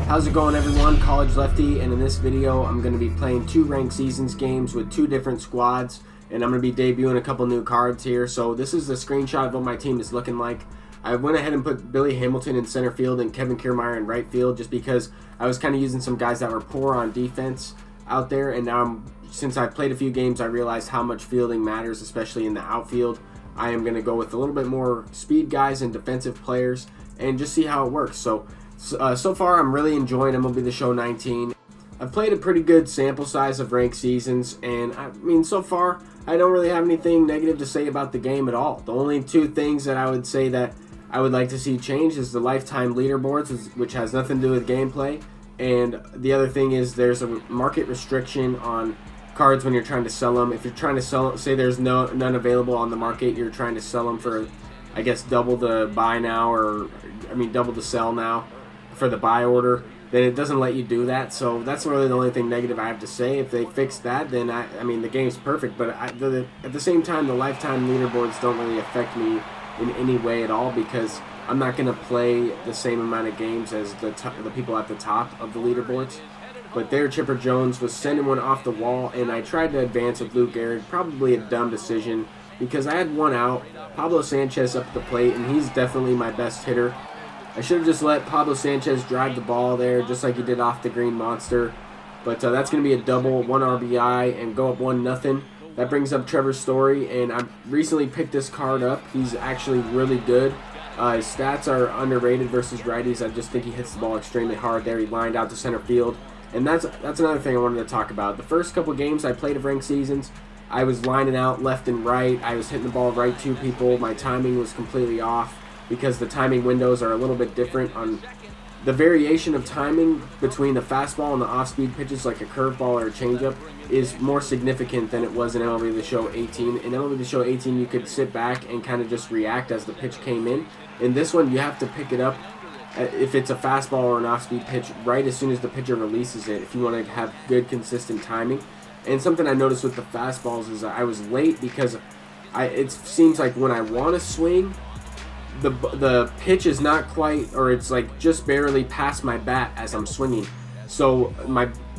How's it going, everyone? College Lefty, and in this video I'm going to be playing 2 ranked seasons games with 2 different squads, and I'm going to be debuting a couple new cards here. So this is the screenshot of what my team is looking like. I went ahead and put Billy Hamilton in center field and Kevin Kiermaier in right field just because I was kind of using some guys that were poor on defense out there, and now since I've played a few games I realized how much fielding matters, especially in the outfield. I am going to go with a little bit more speed guys and defensive players and just see how it works. So far, I'm really enjoying MLB The Show 19. I've played a pretty good sample size of ranked seasons, and I mean, so far, I don't really have anything negative to say about the game at all. The only 2 things that I would say that I would like to see change is the lifetime leaderboards, which has nothing to do with gameplay, and the other thing is there's a market restriction on cards when you're trying to sell them. If you're trying to sell, say there's none available on the market, you're trying to sell them for, I guess, double the buy now, or I mean double the sell now for the buy order, then it doesn't let you do that. So that's really the only thing negative I have to say. If they fix that, then I mean the game's perfect, but at the same time, the lifetime leaderboards don't really affect me in any way at all, because I'm not going to play the same amount of games as the people at the top of the leaderboards. But there, Chipper Jones was sending one off the wall, and I tried to advance with Luke Gehrig. Probably a dumb decision because I had one out, Pablo Sanchez up at the plate, and he's definitely my best hitter. I should have just let Pablo Sanchez drive the ball there, just like he did off the Green Monster. But that's going to be a double, 1 RBI, and go up 1-0. That brings up Trevor Story, and I recently picked this card up. He's actually really good. His stats are underrated versus righties. I just think he hits the ball extremely hard there. He lined out to center field. And that's another thing I wanted to talk about. The first couple games I played of ranked seasons, I was lining out left and right. I was hitting the ball right to people. My timing was completely off, because the timing windows are a little bit different. On the variation of timing between the fastball and the off-speed pitches, like a curveball or a changeup, is more significant than it was in MLB The Show 18. In MLB The Show 18, you could sit back and kind of just react as the pitch came in. In this one, you have to pick it up if it's a fastball or an off-speed pitch right as soon as the pitcher releases it, if you want to have good, consistent timing. And something I noticed with the fastballs is I was late because it seems like when I want to swing, the pitch is not quite, or it's like just barely past my bat as I'm swinging. So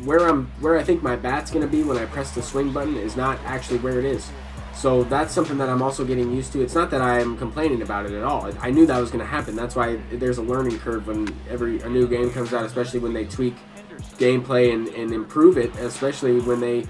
where I think my bat's going to be when I press the swing button is not actually where it is. So that's something that I'm also getting used to. It's not that I am complaining about it at all. I knew that was going to happen. That's why there's a learning curve when a new game comes out, especially when they tweak gameplay and improve it, especially when they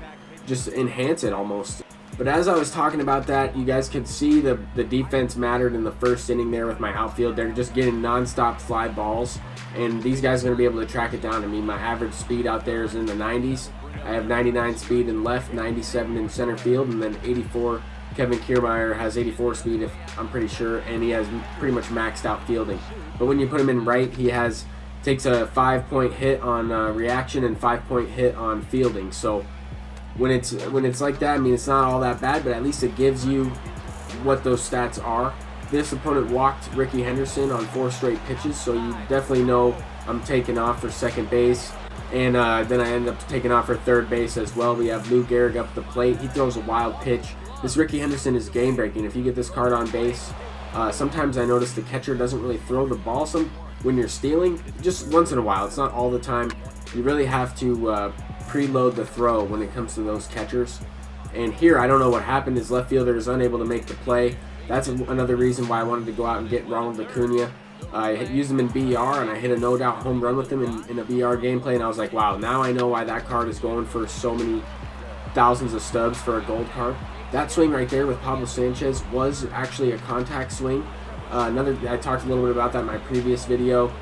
just enhance it almost. But as I was talking about that, you guys could see the defense mattered in the first inning there with my outfield. They're just getting nonstop fly balls, and these guys are going to be able to track it down. I mean, my average speed out there is in the 90s. I have 99 speed in left, 97 in center field, and then 84. Kevin Kiermaier has 84 speed, I'm pretty sure, and he has pretty much maxed out fielding. But when you put him in right, he takes a 5-point hit on reaction and 5-point hit on fielding. So when it's like that, I mean, it's not all that bad, but at least it gives you what those stats are. This opponent walked Ricky Henderson on 4 straight pitches, so you definitely know I'm taking off for second base. And then I ended up taking off for third base as well. We have Luke Gehrig up the plate. He throws a wild pitch. This Ricky Henderson is game breaking. If you get this card on base, sometimes I notice the catcher doesn't really throw the ball when you're stealing. Just once in a while. It's not all the time. You really have to preload the throw when it comes to those catchers. And here, I don't know what happened. His left fielder is unable to make the play. That's another reason why I wanted to go out and get Ronald Acuna. I used him in BR, and I hit a no-doubt home run with him in a BR gameplay, and I was like, wow, now I know why that card is going for so many thousands of stubs for a gold card. That swing right there with Pablo Sanchez was actually a contact swing. I talked a little bit about that in my previous video.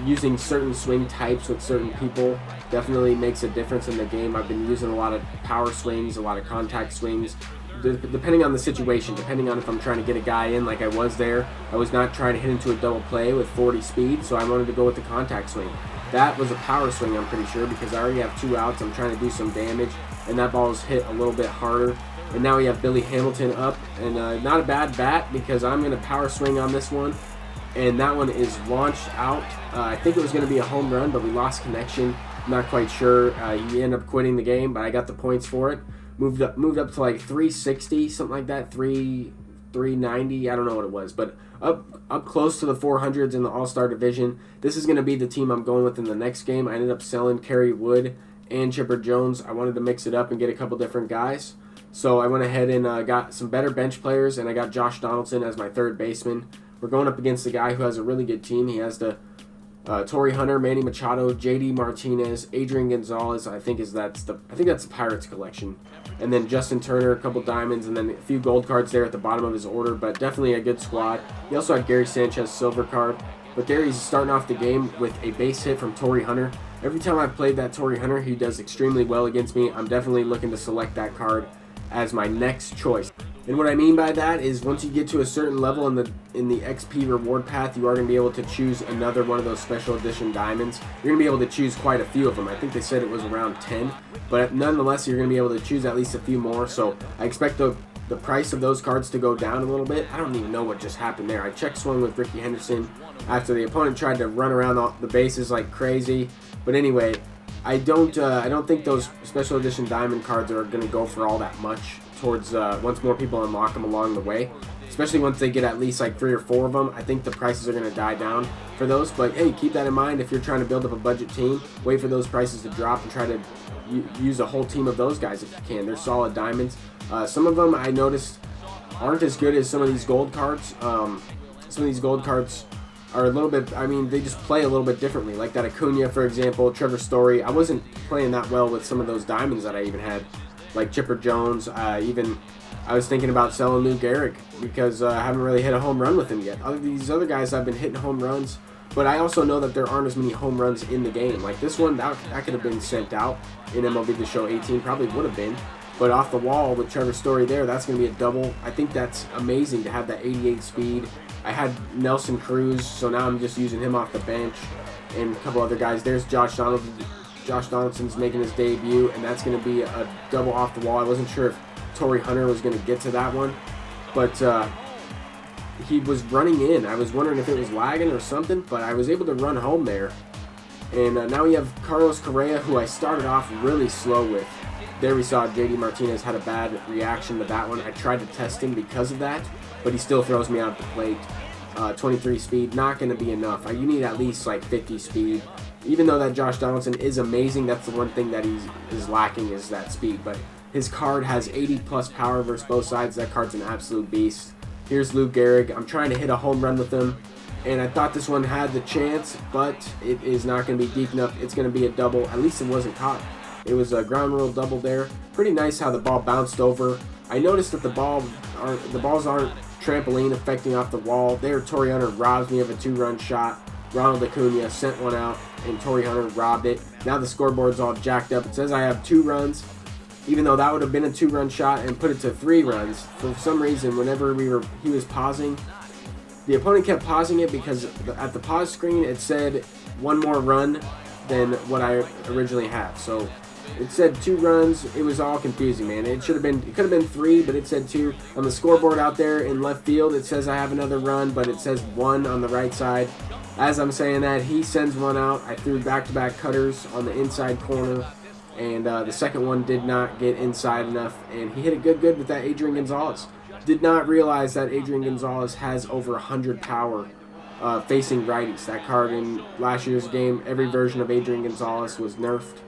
Using certain swing types with certain people definitely makes a difference in the game. I've been using a lot of power swings, a lot of contact swings, depending on the situation, depending on if I'm trying to get a guy in like I was there. I was not trying to hit into a double play with 40 speed, so I wanted to go with the contact swing. That was a power swing, I'm pretty sure, because I already have 2 outs. I'm trying to do some damage, and that ball is hit a little bit harder. And now we have Billy Hamilton up, and not a bad bat, because I'm going to power swing on this one. And that one is launched out. I think it was going to be a home run, but we lost connection. I'm not quite sure. He ended up quitting the game, but I got the points for it. Moved up to like 360, something like that, 390. I don't know what it was, but up close to the 400s in the All-Star division. This is going to be the team I'm going with in the next game. I ended up selling Kerry Wood and Chipper Jones. I wanted to mix it up and get a couple different guys. So I went ahead and got some better bench players, and I got Josh Donaldson as my third baseman. We're going up against a guy who has a really good team. He has the Torrey Hunter, Manny Machado, J.D. Martinez, Adrian Gonzalez. I think that's the Pirates collection, and then Justin Turner, a couple diamonds, and then a few gold cards there at the bottom of his order. But definitely a good squad. He also had Gary Sanchez, silver card. But there he's starting off the game with a base hit from Torrey Hunter. Every time I've played that Torrey Hunter, he does extremely well against me. I'm definitely looking to select that card as my next choice. And what I mean by that is once you get to a certain level in the XP reward path, you are going to be able to choose another one of those special edition diamonds. You're going to be able to choose quite a few of them. I think they said it was around 10, but nonetheless you're going to be able to choose at least a few more. So I expect the price of those cards to go down a little bit. I don't even know what just happened there. I check swung with Ricky Henderson after the opponent tried to run around the bases like crazy. But anyway, I don't think those special edition diamond cards are going to go for all that much towards once more people unlock them along the way, especially once they get at least like 3 or 4 of them. I think the prices are going to die down for those, but hey, keep that in mind if you're trying to build up a budget team. Wait for those prices to drop and try to use a whole team of those guys if you can. They're solid diamonds. Some of them I noticed aren't as good as some of these gold cards. Some of these gold cards are a little bit, I mean, they just play a little bit differently. Like that Acuna, for example, Trevor Story. I wasn't playing that well with some of those diamonds that I even had, like Chipper Jones. I was thinking about selling Lou Gehrig because I haven't really hit a home run with him yet. These other guys I've been hitting home runs, but I also know that there aren't as many home runs in the game. Like this one, that could have been sent out in MLB The Show 18, probably would have been. But off the wall with Trevor Story there, that's going to be a double. I think that's amazing to have that 88 speed. I had Nelson Cruz, so now I'm just using him off the bench, and a couple other guys. There's Josh Donaldson. Josh Donaldson's making his debut, and that's going to be a double off the wall. I wasn't sure if Torrey Hunter was going to get to that one, but he was running in. I was wondering if it was lagging or something, but I was able to run home there. And now we have Carlos Correa, who I started off really slow with. There we saw J.D. Martinez had a bad reaction to that one. I tried to test him because of that, but he still throws me out the plate. 23 speed, not going to be enough. You need at least like 50 speed. Even though that Josh Donaldson is amazing, that's the one thing that is lacking is that speed. But his card has 80 plus power versus both sides. That card's an absolute beast. Here's Lou Gehrig. I'm trying to hit a home run with him, and I thought this one had the chance, but it is not going to be deep enough. It's going to be a double. At least it wasn't caught. It was a ground rule double there. Pretty nice how the ball bounced over. I noticed that the balls aren't trampoline affecting off the wall. There, Torrey Hunter robs me of a 2-run shot. Ronald Acuna sent one out, and Torrey Hunter robbed it. Now the scoreboard's all jacked up. It says I have 2 runs, even though that would have been a 2-run shot and put it to 3 runs. For some reason, whenever he was pausing, the opponent kept pausing it because at the pause screen it said 1 more run than what I originally have. So it said 2 runs. It was all confusing, man. It could have been 3, but it said 2. On the scoreboard out there in left field, it says I have another run, but it says 1 on the right side. As I'm saying that, he sends one out. I threw back-to-back cutters on the inside corner, and the second one did not get inside enough, and he hit it good with that Adrian Gonzalez. Did not realize that Adrian Gonzalez has over 100 power facing righties. That card in last year's game, every version of Adrian Gonzalez was nerfed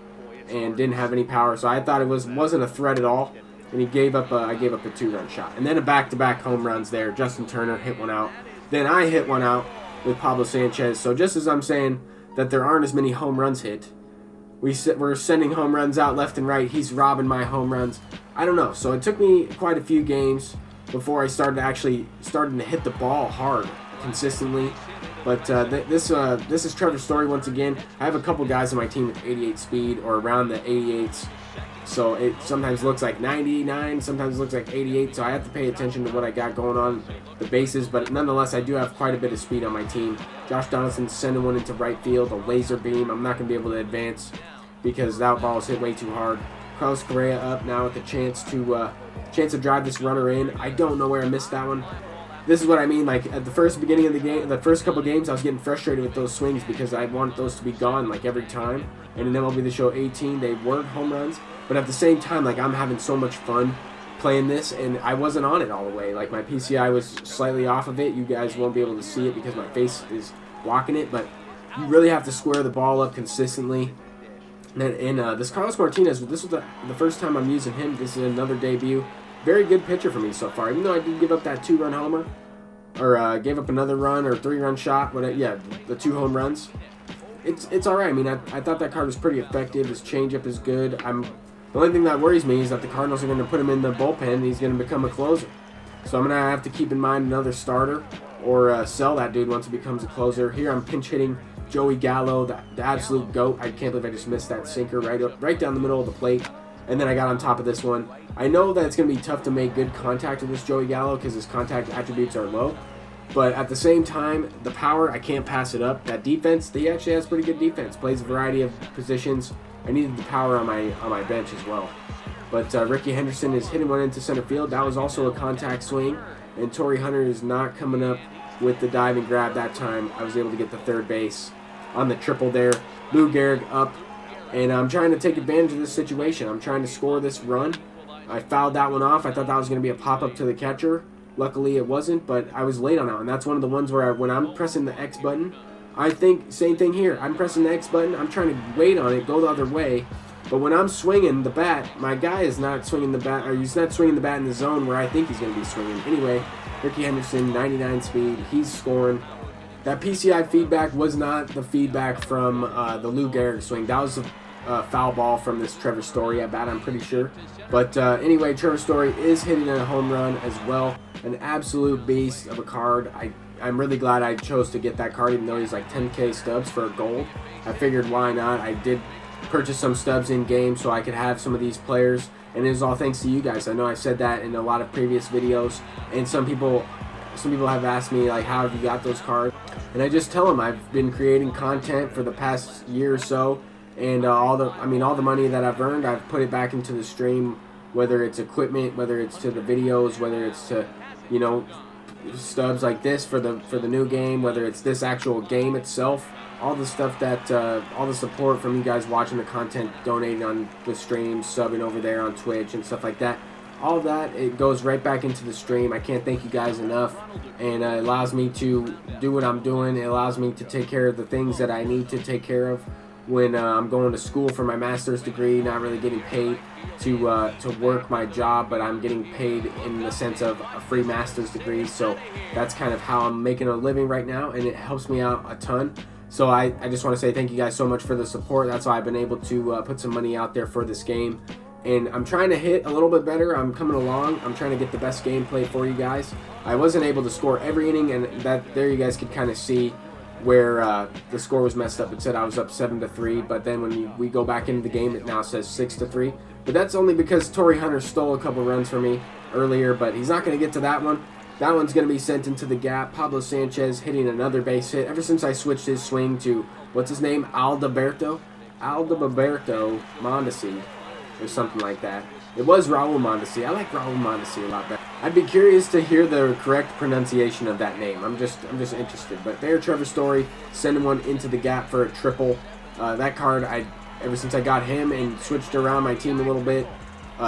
and didn't have any power, so I thought it wasn't a threat at all, and I gave up a 2-run shot. And then a back-to-back home runs there. Justin Turner hit one out. Then I hit one out with Pablo Sanchez. So just as I'm saying that there aren't as many home runs hit, we're sending home runs out left and right. He's robbing my home runs. I don't know. So it took me quite a few games before I started to hit the ball hard consistently. But this is Trevor Story once again. I have a couple guys on my team with 88 speed or around the 88s. So it sometimes looks like 99, sometimes looks like 88. So I have to pay attention to what I got going on the bases. But nonetheless, I do have quite a bit of speed on my team. Josh Donaldson's sending one into right field, a laser beam. I'm not going to be able to advance because that ball is hit way too hard. Carlos Correa up now with the chance to drive this runner in. I don't know where I missed that one. This is what I mean. Like at the beginning of the game, the first couple games, I was getting frustrated with those swings because I want those to be gone like every time. And in MLB The Show 18, they weren't home runs. But at the same time, like I'm having so much fun playing this, and I wasn't on it all the way. Like, my PCI was slightly off of it. You guys won't be able to see it because my face is blocking it, but you really have to square the ball up consistently. And this Carlos Martinez, this was the first time I'm using him. This is another debut. Very good pitcher for me so far. Even though I did give up that 2-run homer, or gave up another run or 3-run shot, but yeah, the 2 home runs. It's all right. I mean, I thought that card was pretty effective. His changeup is good. The only thing that worries me is that the Cardinals are going to put him in the bullpen and he's going to become a closer. So I'm going to have to keep in mind another starter or sell that dude once he becomes a closer. Here I'm pinch hitting Joey Gallo, the absolute GOAT. I can't believe I just missed that sinker right down the middle of the plate. And then I got on top of this one. I know that it's going to be tough to make good contact with this Joey Gallo because his contact attributes are low. But at the same time, the power, I can't pass it up. That defense, he actually has pretty good defense. Plays a variety of positions. I needed the power on my bench as well. But Ricky Henderson is hitting one into center field. That was also a contact swing. And Torrey Hunter is not coming up with the dive and grab that time. I was able to get the third base on the triple there. Lou Gehrig up. And I'm trying to take advantage of this situation. I'm trying to score this run. I fouled that one off. I thought that was going to be a pop-up to the catcher. Luckily it wasn't, but I was late on that one. That's one of the ones where when I'm pressing the X button, I think same thing here. I'm pressing the X button. I'm trying to wait on it, go the other way. But when I'm swinging the bat, my guy is not swinging the bat, or he's not swinging the bat in the zone where I think he's going to be swinging. Anyway, Ricky Henderson, 99 speed. He's scoring. That PCI feedback was not the feedback from the Lou Gehrig swing. That was a foul ball from this Trevor Story at bat, I'm pretty sure. But anyway, Trevor Story is hitting a home run as well. An absolute beast of a card. I'm really glad I chose to get that card, even though he's like 10K stubs for a gold. I figured why not. I did purchase some stubs in game so I could have some of these players, and it was all thanks to you guys. I know I said that in a lot of previous videos, and some people have asked me like, how have you got those cards? And I just tell them I've been creating content for the past year or so, and all the money that I've earned, I've put it back into the stream, whether it's equipment, whether it's to the videos, whether it's to, you know, stubs like this for the new game, whether it's this actual game itself, all the stuff that all the support from you guys watching the content, donating on the stream, subbing over there on Twitch and stuff like that, all of that, it goes right back into the stream. I can't thank you guys enough, and it allows me to do what I'm doing. It allows me to take care of the things that I need to take care of when I'm going to school for my master's degree, not really getting paid to work my job, but I'm getting paid in the sense of a free master's degree. So that's kind of how I'm making a living right now, and it helps me out a ton. So I just want to say thank you guys so much for the support. That's why I've been able to put some money out there for this game. And I'm trying to hit a little bit better. I'm coming along. I'm trying to get the best gameplay for you guys. I wasn't able to score every inning, and there you guys could kind of see where the score was messed up. It said I was up 7-3, but then when we go back into the game, it now says 6-3. But that's only because Torrey Hunter stole a couple runs from me earlier, but he's not going to get to that one. That one's going to be sent into the gap. Pablo Sanchez hitting another base hit. Ever since I switched his swing to, what's his name, Aldaberto Mondesi, or something like that. It was Raul Mondesi. I like Raul Mondesi a lot better. I'd be curious to hear the correct pronunciation of that name. I'm just interested. But there, Trevor Story sending one into the gap for a triple. That card, ever since I got him and switched around my team a little bit,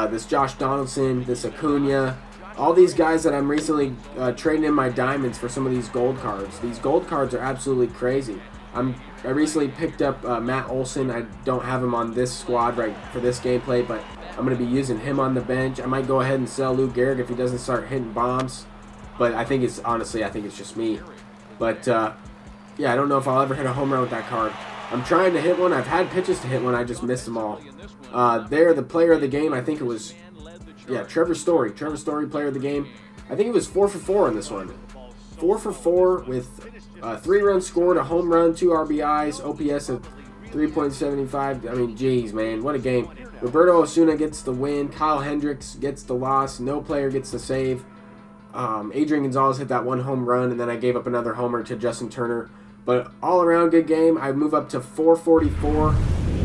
this Josh Donaldson, this Acuna, all these guys that I'm recently trading in my diamonds for some of these gold cards. These gold cards are absolutely crazy. I recently picked up Matt Olson. I don't have him on this squad right for this gameplay, but I'm going to be using him on the bench. I might go ahead and sell Lou Gehrig if he doesn't start hitting bombs, but I think it's just me. But yeah, I don't know if I'll ever hit a home run with that card. I'm trying to hit one. I've had pitches to hit one. I just missed them all. There, the player of the game, I think it was, yeah, Trevor Story. Trevor Story, player of the game. I think it was 4 for 4 in this one. 4 for 4 with 3 runs scored, a home run, 2 RBIs, OPS of 3.75. I mean, geez, man, what a game. Roberto Osuna gets the win. Kyle Hendricks gets the loss. No player gets the save. Adrian Gonzalez hit that 1 home run, and then I gave up another homer to Justin Turner. But all around good game. I move up to 444.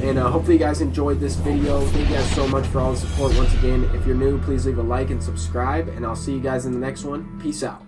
And hopefully you guys enjoyed this video. Thank you guys so much for all the support once again. If you're new, please leave a like and subscribe. And I'll see you guys in the next one. Peace out.